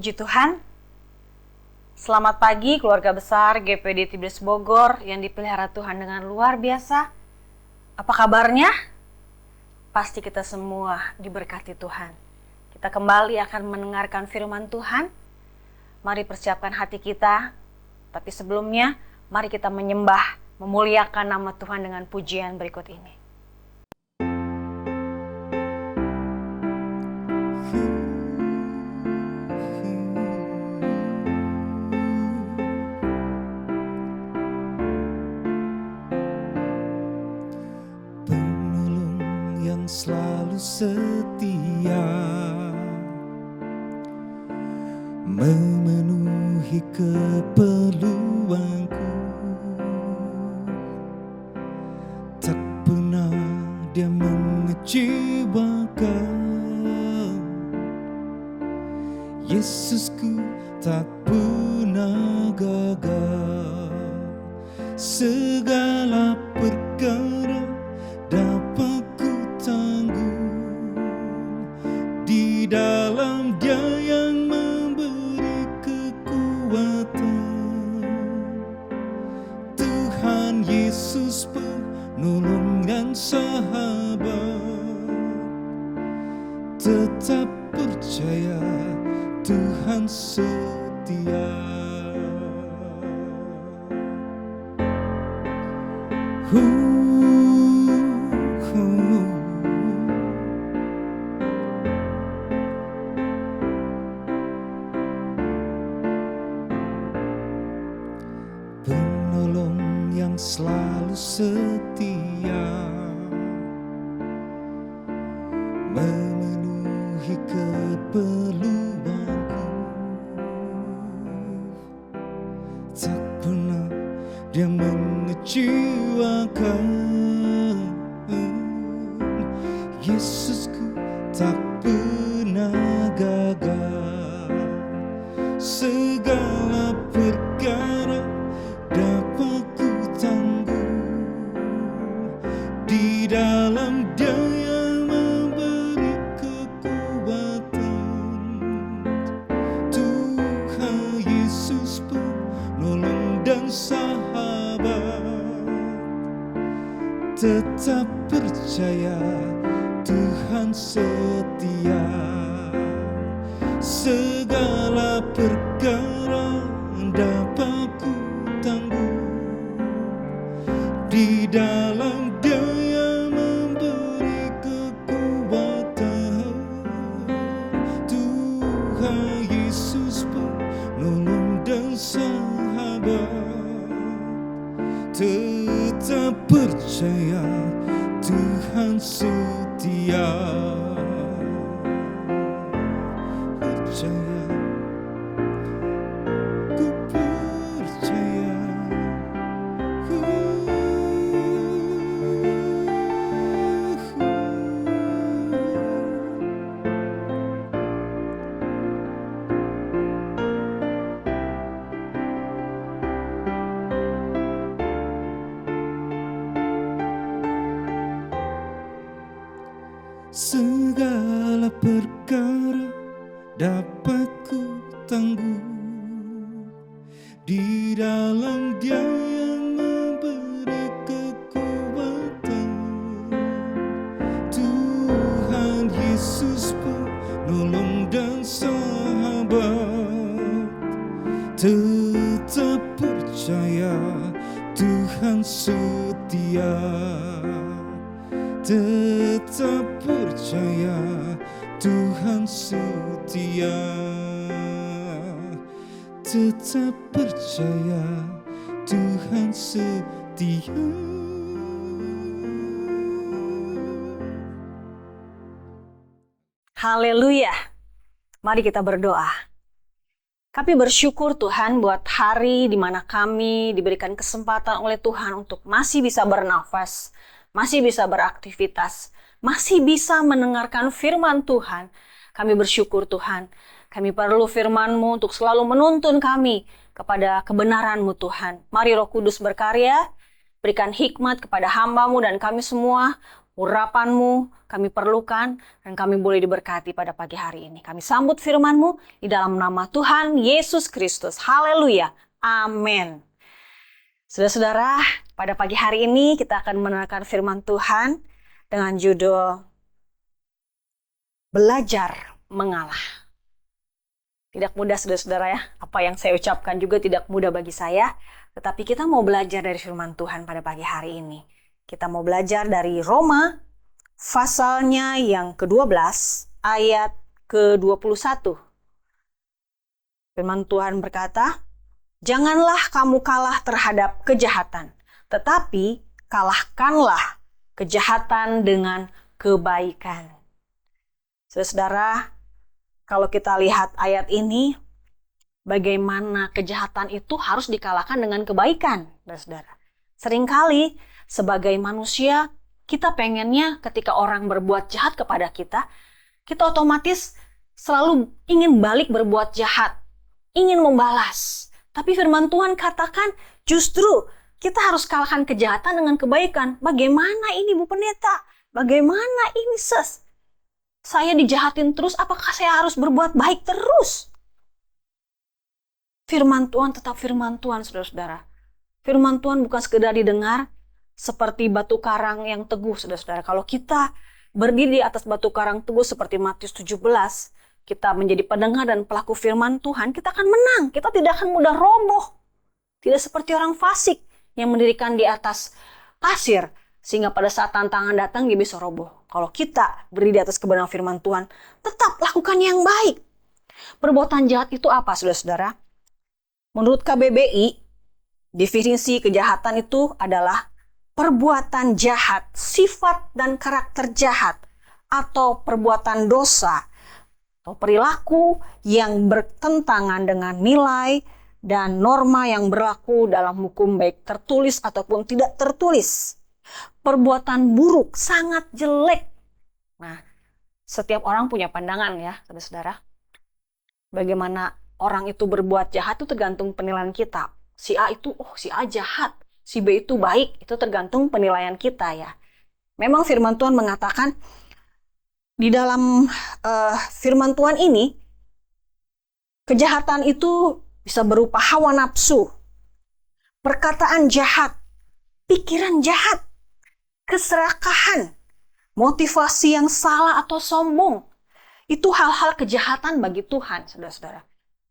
Puji Tuhan. Selamat pagi keluarga besar GPD Tiberius Bogor yang dipelihara Tuhan dengan luar biasa. Apa kabarnya? Pasti kita semua diberkati Tuhan. Kita kembali akan mendengarkan firman Tuhan. Mari persiapkan hati kita. Tapi sebelumnya, mari kita menyembah, memuliakan nama Tuhan dengan pujian berikut ini. Selalu setia memenuhi keperluanku, tak pernah dia mengecewakan. Yesusku tak pernah gagal, segala perkara dapat di dalam Dia yang memberi kekuatan. Tuhan Yesus penolong dan sahabat, tetap percaya Tuhan setia. Penolong yang selalu setia memenuhi keperluanku, tak pernah dia mengecewakan. Yesusku tak pernah gagal, segala perkara dapat ku tanggung di dalam Dia yang memberi kekuatan. Tuhan Yesus penolong dan sahabat, tetap percaya Tuhan setia. Segala perkara dapat ku tanggung di dalam Dia yang memberi kekuatan. Tuhan Yesus penolong dan sahabat, tetap percaya Tuhan setia. Percaya, ku percaya. Segala perkara dapat ku tanggung di dalam Dia yang memberi kekuatan. Tuhan Yesus penolong dan sahabat, tetap percaya Tuhan setia. Tetap percaya Tuhan setia. Tetap percaya Tuhan setia. Haleluya. Mari kita berdoa. Kami bersyukur Tuhan buat hari di mana kami diberikan kesempatan oleh Tuhan untuk masih bisa bernafas, masih bisa beraktivitas, masih bisa mendengarkan firman Tuhan. Kami bersyukur Tuhan. Kami perlu firman-Mu untuk selalu menuntun kami kepada kebenaran-Mu Tuhan. Mari Roh Kudus berkarya, berikan hikmat kepada hamba-Mu dan kami semua, urapan-Mu kami perlukan, dan kami boleh diberkati pada pagi hari ini. Kami sambut firman-Mu di dalam nama Tuhan Yesus Kristus. Haleluya. Amin. Saudara-saudara, pada pagi hari ini kita akan mendengarkan firman Tuhan dengan judul Belajar Mengalah. Tidak mudah saudara-saudara ya, apa yang saya ucapkan juga tidak mudah bagi saya, tetapi kita mau belajar dari firman Tuhan pada pagi hari ini. Kita mau belajar dari Roma, pasalnya yang ke-12, ayat ke-21. Firman Tuhan berkata, "Janganlah kamu kalah terhadap kejahatan, tetapi kalahkanlah kejahatan dengan kebaikan." Saudara-saudara, kalau kita lihat ayat ini, bagaimana kejahatan itu harus dikalahkan dengan kebaikan, saudara. Seringkali sebagai manusia, kita pengennya ketika orang berbuat jahat kepada kita, kita otomatis selalu ingin balik berbuat jahat, ingin membalas. Tapi firman Tuhan katakan justru kita harus kalahkan kejahatan dengan kebaikan. Bagaimana ini Bu Pendeta? Bagaimana ini Ses? Saya dijahatin terus, apakah saya harus berbuat baik terus? Firman Tuhan tetap firman Tuhan, saudara-saudara. Firman Tuhan bukan sekedar didengar seperti batu karang yang teguh, saudara-saudara. Kalau kita berdiri di atas batu karang teguh seperti Matius 17, kita menjadi pendengar dan pelaku firman Tuhan, kita akan menang. Kita tidak akan mudah roboh. Tidak seperti orang fasik yang mendirikan di atas pasir, sehingga pada saat tantangan datang dia bisa roboh. Kalau kita berdiri di atas kebenaran firman Tuhan, tetap lakukan yang baik. Perbuatan jahat itu apa, saudara-saudara? Menurut KBBI, definisi kejahatan itu adalah perbuatan jahat, sifat dan karakter jahat, atau perbuatan dosa, atau perilaku yang bertentangan dengan nilai dan norma yang berlaku dalam hukum baik tertulis ataupun tidak tertulis. Perbuatan buruk, sangat jelek. Nah, setiap orang punya pandangan ya, saudara-saudara. Bagaimana orang itu berbuat jahat itu tergantung penilaian kita. Si A itu, si A jahat. Si B itu baik. Itu tergantung penilaian kita ya. Memang firman Tuhan mengatakan, di dalam firman Tuhan ini, kejahatan itu bisa berupa hawa nafsu, perkataan jahat, pikiran jahat, keserakahan, motivasi yang salah atau sombong. Itu hal-hal kejahatan bagi Tuhan, saudara-saudara.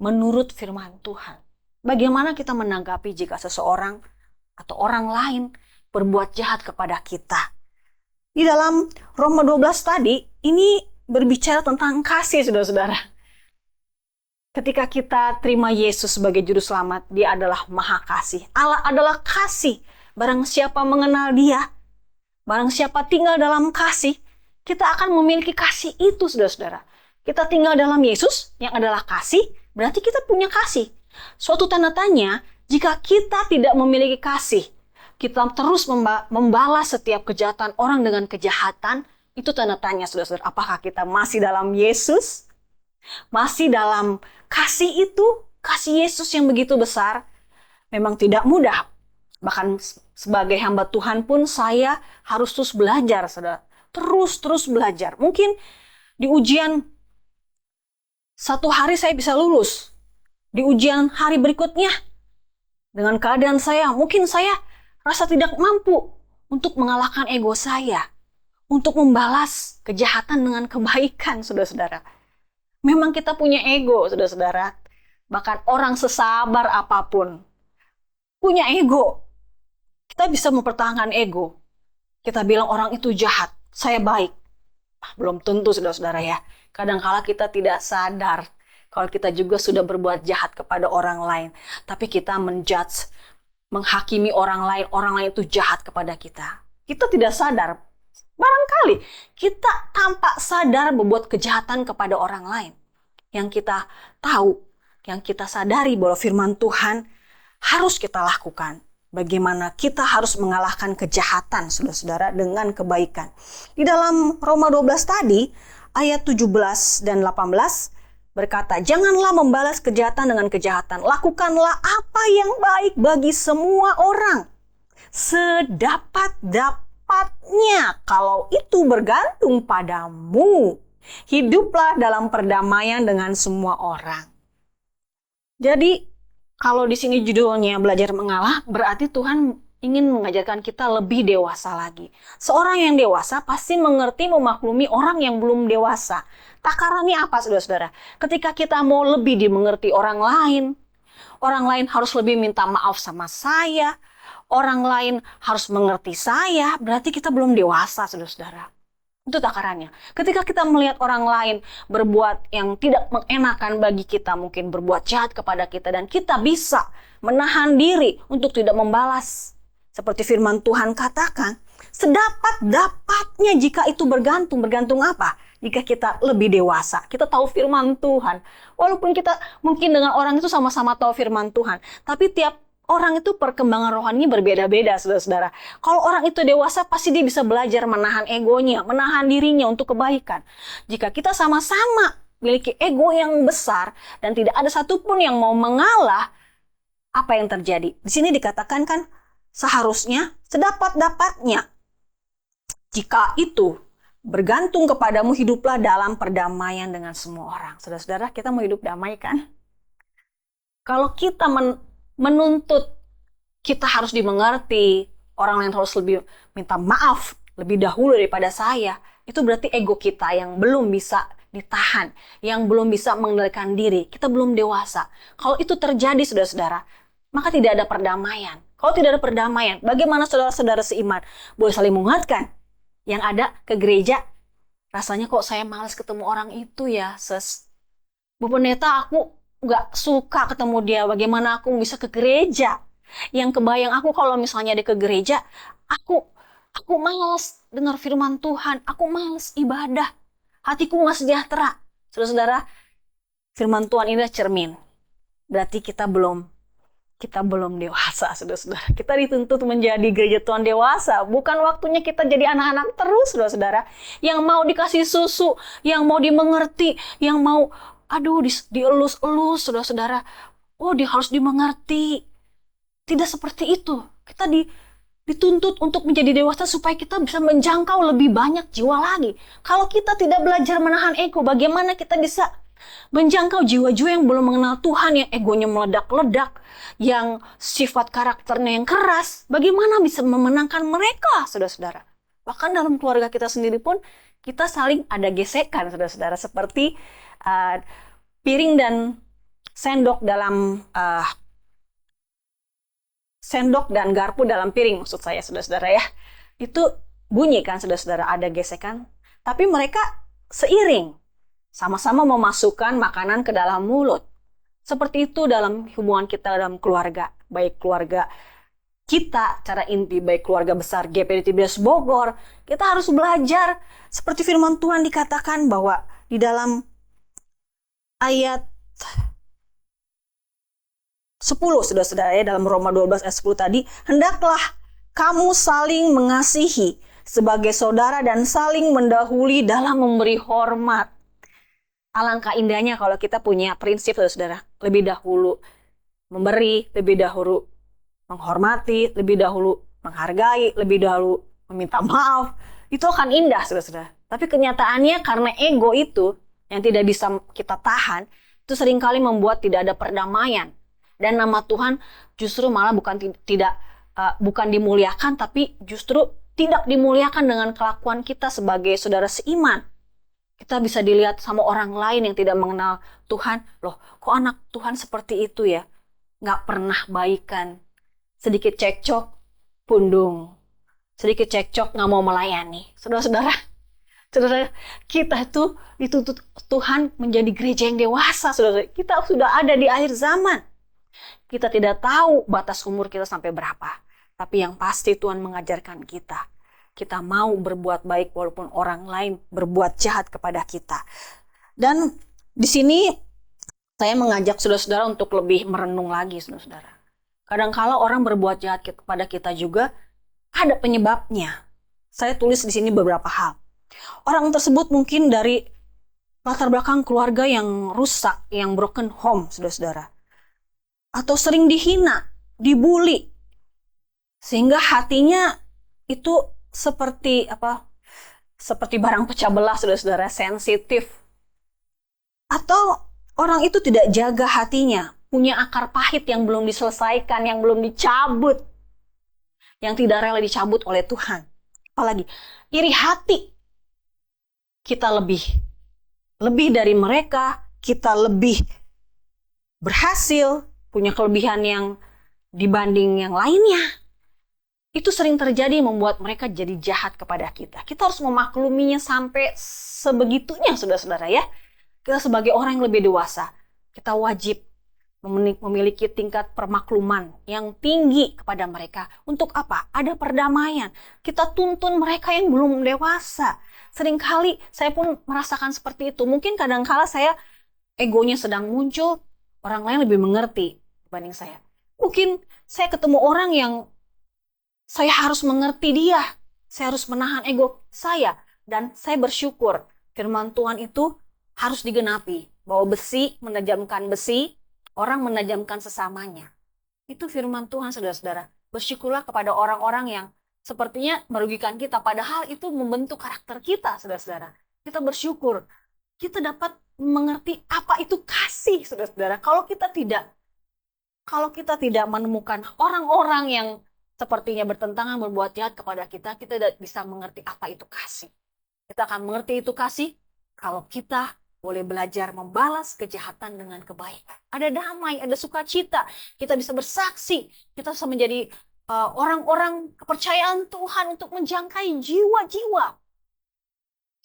Menurut firman Tuhan. Bagaimana kita menanggapi jika seseorang atau orang lain berbuat jahat kepada kita? Di dalam Roma 12 tadi, ini berbicara tentang kasih, saudara-saudara. Ketika kita terima Yesus sebagai juru selamat, dia adalah maha kasih. Allah adalah kasih. Barang siapa mengenal dia, barang siapa tinggal dalam kasih, kita akan memiliki kasih itu, saudara-saudara. Kita tinggal dalam Yesus yang adalah kasih, berarti kita punya kasih. Suatu tanda tanya, jika kita tidak memiliki kasih, kita terus membalas setiap kejahatan orang dengan kejahatan, itu tanda tanya, saudara-saudara. Apakah kita masih dalam Yesus? Masih dalam kasih itu? Kasih Yesus yang begitu besar? Memang tidak mudah. Bahkan sebagai hamba Tuhan pun saya harus terus belajar, saudara. Terus belajar. Mungkin di ujian satu hari saya bisa lulus. Di ujian hari berikutnya, dengan keadaan saya, mungkin saya rasa tidak mampu untuk mengalahkan ego saya. Untuk membalas kejahatan dengan kebaikan, saudara-saudara. Memang kita punya ego, saudara-saudara. Bahkan orang sesabar apapun punya ego. Kita bisa mempertahankan ego. Kita bilang orang itu jahat, saya baik. Belum tentu, saudara-saudara ya. Kadang-kala kita tidak sadar kalau kita juga sudah berbuat jahat kepada orang lain. Tapi kita menjudge, menghakimi orang lain itu jahat kepada kita. Kita tidak sadar. Barangkali kita tampak sadar berbuat kejahatan kepada orang lain. Yang kita tahu, yang kita sadari bahwa firman Tuhan harus kita lakukan. Bagaimana kita harus mengalahkan kejahatan, saudara-saudara, dengan kebaikan. Di dalam Roma 12 tadi, ayat 17 dan 18, berkata, "Janganlah membalas kejahatan dengan kejahatan. Lakukanlah apa yang baik bagi semua orang, sedapat-dapat tepatnya kalau itu bergantung padamu. Hiduplah dalam perdamaian dengan semua orang. Jadi kalau di sini judulnya belajar mengalah, berarti Tuhan ingin mengajarkan kita lebih dewasa lagi. Seorang yang dewasa pasti mengerti memaklumi orang yang belum dewasa. Takarannya apa, saudara-saudara? Ketika kita mau lebih dimengerti orang lain harus lebih minta maaf sama saya, orang lain harus mengerti saya, berarti kita belum dewasa, saudara-saudara. Itu takarannya. Ketika kita melihat orang lain berbuat yang tidak mengenakan bagi kita, mungkin berbuat jahat kepada kita, dan kita bisa menahan diri untuk tidak membalas. Seperti firman Tuhan katakan, sedapat-dapatnya jika itu bergantung. Bergantung apa? Jika kita lebih dewasa, kita tahu firman Tuhan. Walaupun kita mungkin dengan orang itu sama-sama tahu firman Tuhan, tapi tiap orang itu perkembangan rohaninya berbeda-beda, saudara-saudara. Kalau orang itu dewasa, pasti dia bisa belajar menahan egonya, menahan dirinya untuk kebaikan. Jika kita sama-sama memiliki ego yang besar dan tidak ada satupun yang mau mengalah, apa yang terjadi? Di sini dikatakan kan, seharusnya sedapat-dapatnya. Jika itu bergantung kepadamu, hiduplah dalam perdamaian dengan semua orang. Saudara-saudara, kita mau hidup damai kan? Kalau kita menuntut kita harus dimengerti, orang lain harus lebih minta maaf lebih dahulu daripada saya, itu berarti ego kita yang belum bisa ditahan, yang belum bisa mengendalikan diri. Kita belum dewasa. Kalau itu terjadi, saudara-saudara, maka tidak ada perdamaian. Kalau tidak ada perdamaian, bagaimana saudara-saudara seiman boleh saling menguatkan? Yang ada ke gereja, rasanya kok saya malas ketemu orang itu ya, Bu Pendeta, aku nggak suka ketemu dia, bagaimana aku bisa ke gereja? Yang kebayang aku kalau misalnya dia ke gereja, aku malas dengar firman Tuhan, aku malas ibadah, hatiku nggak sejahtera. Saudara-saudara, firman Tuhan ini cermin. Berarti kita belum dewasa, saudara-saudara. Kita dituntut menjadi gereja Tuhan dewasa. Bukan waktunya kita jadi anak-anak terus, saudara-saudara. Yang mau dikasih susu, yang mau dimengerti, yang mau dielus-elus, saudara-saudara. Oh, dia harus dimengerti. Tidak seperti itu. Kita dituntut untuk menjadi dewasa supaya kita bisa menjangkau lebih banyak jiwa lagi. Kalau kita tidak belajar menahan ego, bagaimana kita bisa menjangkau jiwa-jiwa yang belum mengenal Tuhan, yang egonya meledak-ledak, yang sifat karakternya yang keras? Bagaimana bisa memenangkan mereka, saudara-saudara? Bahkan dalam keluarga kita sendiri pun, kita saling ada gesekan, saudara-saudara. Seperti piring dan sendok dan garpu dalam piring, maksud saya, saudara-saudara ya. Itu bunyi kan, saudara-saudara, ada gesekan. Tapi mereka seiring, sama-sama memasukkan makanan ke dalam mulut. Seperti itu dalam hubungan kita dalam keluarga. Baik keluarga kita, cara inti, baik keluarga besar GPD TBS Bogor. Kita harus belajar. Seperti firman Tuhan dikatakan bahwa di dalam ayat 10, saudara-saudara ya, dalam Roma 12 ayat 10 tadi, hendaklah kamu saling mengasihi sebagai saudara dan saling mendahului dalam memberi hormat. Alangkah indahnya kalau kita punya prinsip, saudara-saudara, lebih dahulu memberi, lebih dahulu menghormati, lebih dahulu menghargai, lebih dahulu meminta maaf. Itu akan indah, saudara-saudara. Tapi kenyataannya karena ego itu yang tidak bisa kita tahan, itu seringkali membuat tidak ada perdamaian. Dan nama Tuhan justru malah bukan dimuliakan, tapi justru tidak dimuliakan dengan kelakuan kita sebagai saudara seiman. Kita bisa dilihat sama orang lain yang tidak mengenal Tuhan. Loh, kok anak Tuhan seperti itu ya? Nggak pernah baikan. Sedikit cekcok, pundung. Sedikit cekcok, nggak mau melayani. Saudara-saudara, kita itu dituntut Tuhan menjadi gereja yang dewasa. Saudara, kita sudah ada di akhir zaman. Kita tidak tahu batas umur kita sampai berapa. Tapi yang pasti Tuhan mengajarkan kita. Kita mau berbuat baik walaupun orang lain berbuat jahat kepada kita. Dan di sini saya mengajak saudara-saudara untuk lebih merenung lagi, saudara-saudara. Kadang-kala orang berbuat jahat kepada kita juga ada penyebabnya. Saya tulis di sini beberapa hal. Orang tersebut mungkin dari latar belakang keluarga yang rusak, yang broken home, saudara-saudara. Atau sering dihina, dibully. Sehingga hatinya itu seperti apa? Seperti barang pecah belah, saudara-saudara, sensitif. Atau orang itu tidak jaga hatinya, punya akar pahit yang belum diselesaikan, yang belum dicabut, yang tidak rela dicabut oleh Tuhan. Apalagi iri hati. Kita lebih dari mereka, kita lebih berhasil, punya kelebihan yang dibanding yang lainnya. Itu sering terjadi membuat mereka jadi jahat kepada kita. Kita harus memakluminya sampai sebegitunya, saudara-saudara ya. Kita sebagai orang yang lebih dewasa, kita wajib memiliki tingkat permakluman yang tinggi kepada mereka. Untuk apa? Ada perdamaian. Kita tuntun mereka yang belum dewasa. Seringkali saya pun merasakan seperti itu. Mungkin kadangkala saya egonya sedang muncul, orang lain lebih mengerti dibanding saya. Mungkin saya ketemu orang yang saya harus mengerti dia. Saya harus menahan ego saya. Dan saya bersyukur firman Tuhan itu harus digenapi. Bahwa besi menajamkan besi, orang menajamkan sesamanya. Itu firman Tuhan, saudara-saudara. Bersyukurlah kepada orang-orang yang sepertinya merugikan kita. Padahal itu membentuk karakter kita, saudara-saudara. Kita bersyukur. Kita dapat mengerti apa itu kasih, saudara-saudara. Kalau kita tidak menemukan orang-orang yang sepertinya bertentangan berbuat jahat kepada kita, kita tidak bisa mengerti apa itu kasih. Kita akan mengerti itu kasih kalau kita boleh belajar membalas kejahatan dengan kebaikan. Ada damai, ada sukacita. Kita bisa bersaksi. Kita bisa menjadi orang-orang kepercayaan Tuhan untuk menjangkai jiwa-jiwa.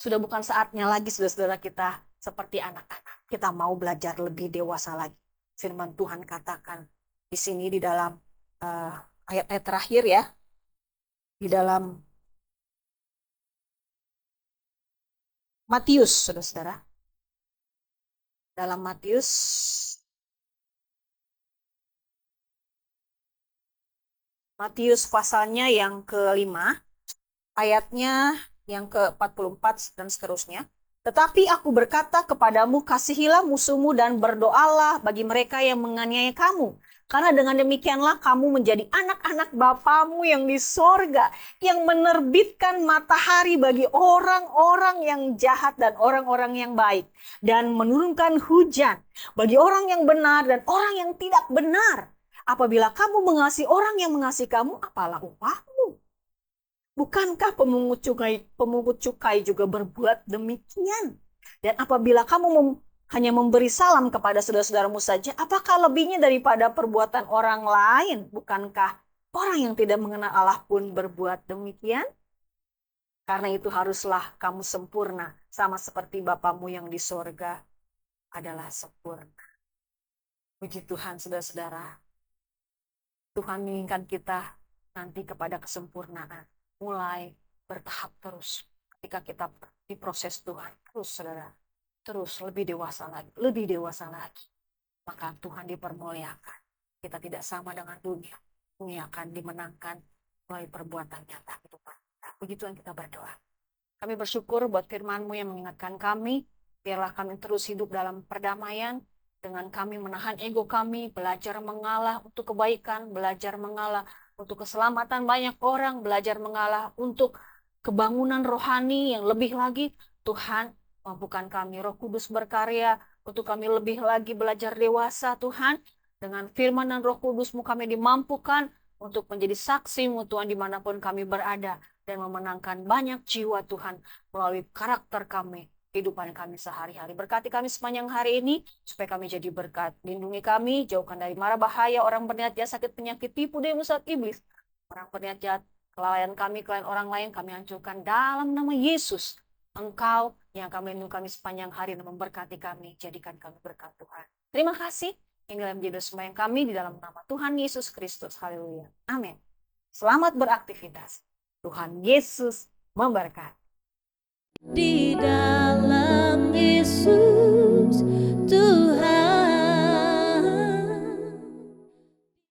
Sudah bukan saatnya lagi, saudara-saudara, kita seperti anak-anak. Kita mau belajar lebih dewasa lagi. Firman Tuhan katakan di sini di dalam ayat-ayat terakhir ya. Di dalam Matius, saudara-saudara. Dalam Matius pasalnya yang ke-5, ayatnya yang ke-44 dan seterusnya. Tetapi aku berkata kepadamu, kasihilah musuhmu dan berdoalah bagi mereka yang menganiaya kamu. Karena dengan demikianlah kamu menjadi anak-anak Bapamu yang di sorga, yang menerbitkan matahari bagi orang-orang yang jahat dan orang-orang yang baik, dan menurunkan hujan bagi orang yang benar dan orang yang tidak benar. Apabila kamu mengasihi orang yang mengasihi kamu, apalah upahmu? Bukankah pemungut cukai juga berbuat demikian? Dan apabila kamu hanya memberi salam kepada saudara-saudaramu saja, apakah lebihnya daripada perbuatan orang lain? Bukankah orang yang tidak mengenal Allah pun berbuat demikian? Karena itu haruslah kamu sempurna, sama seperti Bapamu yang di sorga adalah sempurna. Puji Tuhan, saudara-saudara. Tuhan menginginkan kita nanti kepada kesempurnaan. Mulai bertahap terus. Ketika kita diproses Tuhan, terus saudara. Terus lebih dewasa lagi. Maka Tuhan dipermuliakan. Kita tidak sama dengan dunia. Dunia akan dimenangkan melalui perbuatan nyata kehidupan kita. Begitu yang kita berdoa. Kami bersyukur buat firman-Mu yang mengingatkan kami. Biarlah kami terus hidup dalam perdamaian. Dengan kami menahan ego kami, belajar mengalah untuk kebaikan, belajar mengalah untuk keselamatan banyak orang, belajar mengalah untuk kebangunan rohani yang lebih lagi. Tuhan, mampukan kami, Roh Kudus berkarya untuk kami lebih lagi belajar dewasa, Tuhan. Dengan firman dan Roh Kudus-Mu kami dimampukan untuk menjadi saksi-Mu, Tuhan, dimanapun kami berada, dan memenangkan banyak jiwa, Tuhan, melalui karakter kami, kehidupan kami sehari-hari. Berkati kami sepanjang hari ini, supaya kami jadi berkat. Lindungi kami, jauhkan dari mara bahaya, orang berniat jahat, sakit, penyakit, tipu daya musat iblis. Orang berniat jahat, kelalaian kami, kelalaian orang lain, kami hancurkan dalam nama Yesus. Engkau yang akan melindungi kami sepanjang hari dan memberkati kami, jadikan kami berkat Tuhan. Terima kasih. Inilah menjadi sembahyang kami di dalam nama Tuhan Yesus Kristus. Haleluya. Amin. Selamat beraktivitas. Tuhan Yesus memberkati. Di dalam Yesus